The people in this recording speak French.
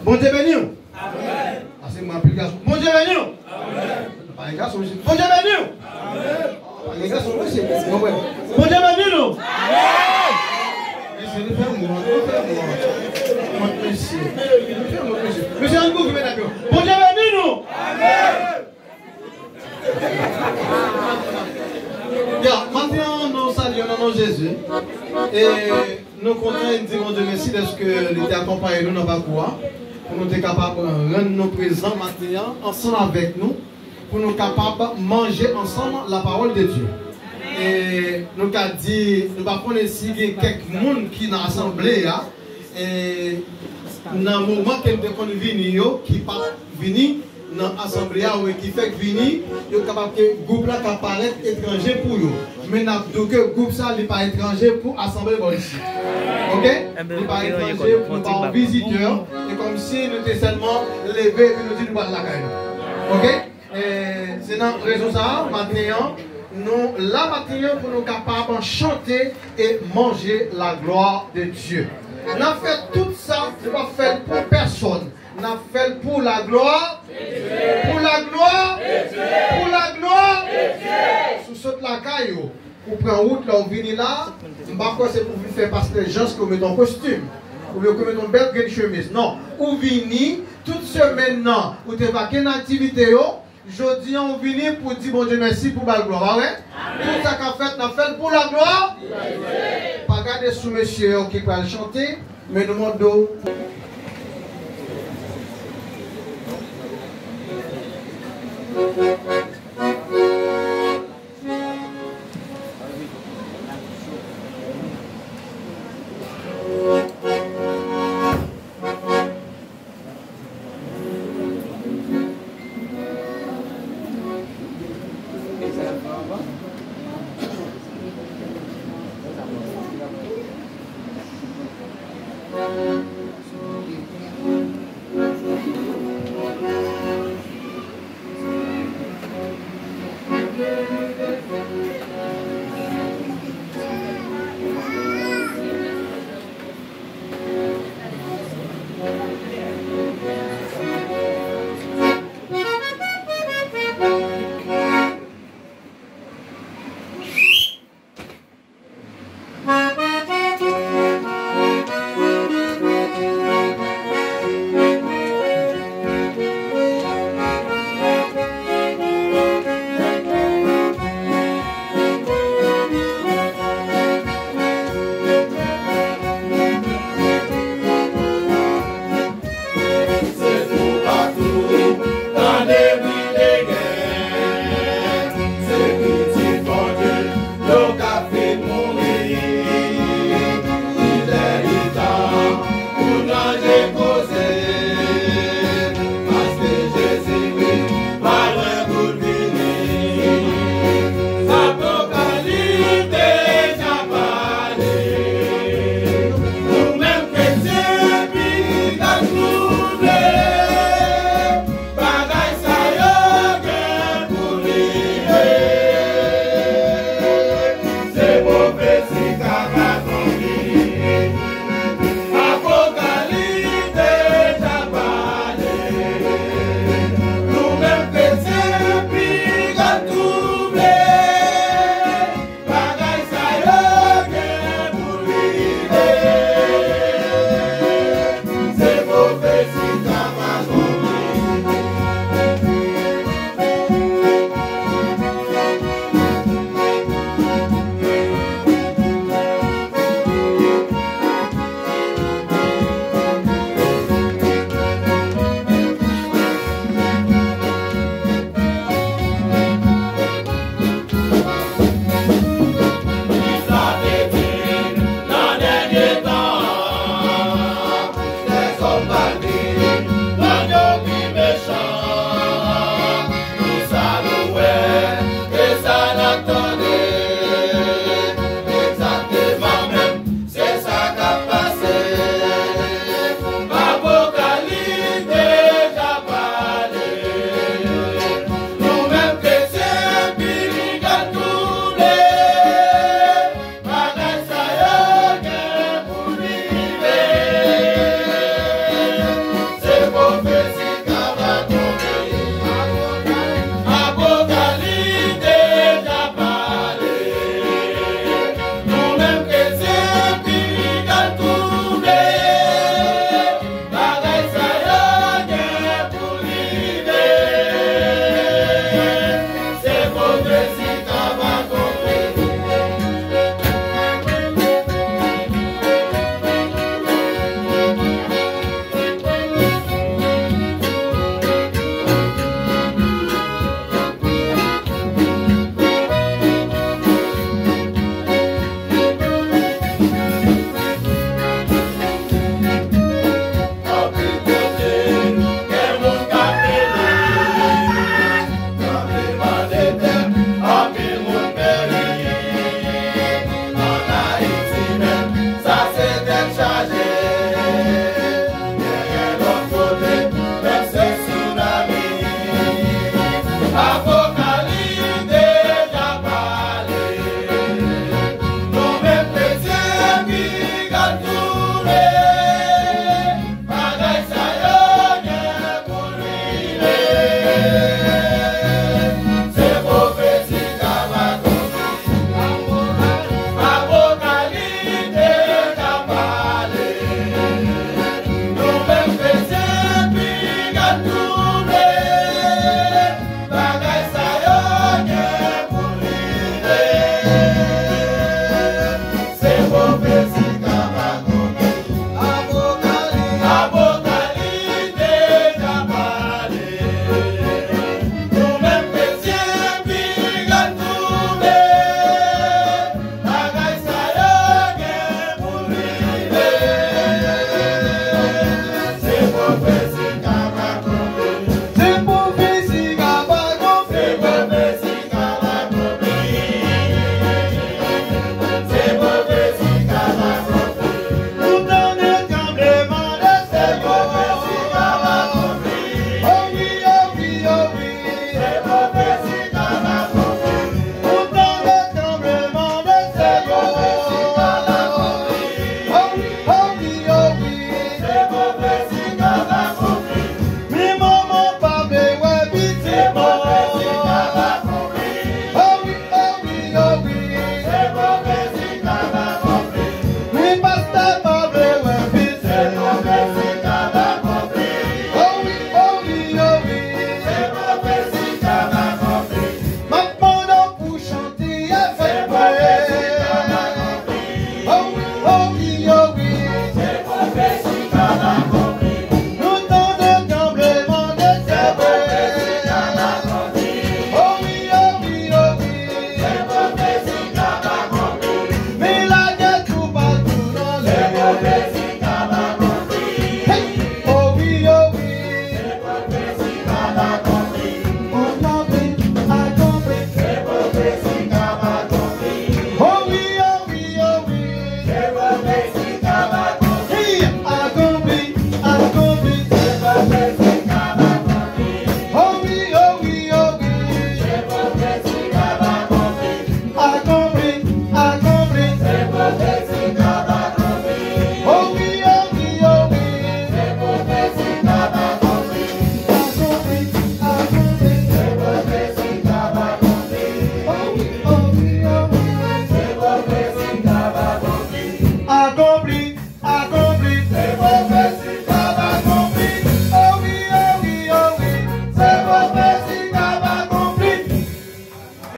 Bon Dieu béni. Amen. C'est mon application. Bon Dieu béni. Amen. Pas les garçons aussi. Bon Dieu béni. Amen. Les garçons aussi. Bon Dieu béni nous. Amen. Monsieur, nous faisons mon monsieur. Monsieur Angou qui met d'accord. Bon Dieu béni nous. Amen. Bien, maintenant nous saluons dans Jésus et nous comptons dire mon Dieu merci parce que il t'a accompagné nous dans le parcours pour nous être capables de rendre nos présents maintenant ensemble avec nous pour nous capables de manger ensemble la parole de Dieu. Et nous avons dit, nous allons prendre ici quelques personnes qui sont assemblés et dans le moment qu'ils sont venus, qui ne sont pas venus dans l'assemblée qui fait que venir, ils sont capables que le groupe là apparaît étranger pour eux. Mais donc le groupe ça n'est pas étranger pour l'assemblée ici. Ok? Il n'est pas étranger pour un visiteur. Et comme si nous étions seulement levés et nous disons nous allons la caille. Ok? C'est dans la raison ça, maintenant, nous la maintenant pour nous capables de chanter et manger la gloire de Dieu. On a fait tout ça, ce n'est pas fait pour personne. On a fait pour la gloire, pour la gloire, pour la gloire. Sous cette la caille, vous prenez route là, vous venez là. Je ne sais pas c'est pour vous faire passer les gens qui mettent en costume. Ou bien qui mettent en belle chemise. Non, vous venez toute semaine, non. Vous n'avez pas qu'une activité. Jeudi, on vient pour dire bon Dieu merci pour la gloire. Tout ça qu'on fait, on a fait pour la gloire. Pas garder sous monsieur qui va chanter, mais nous demandons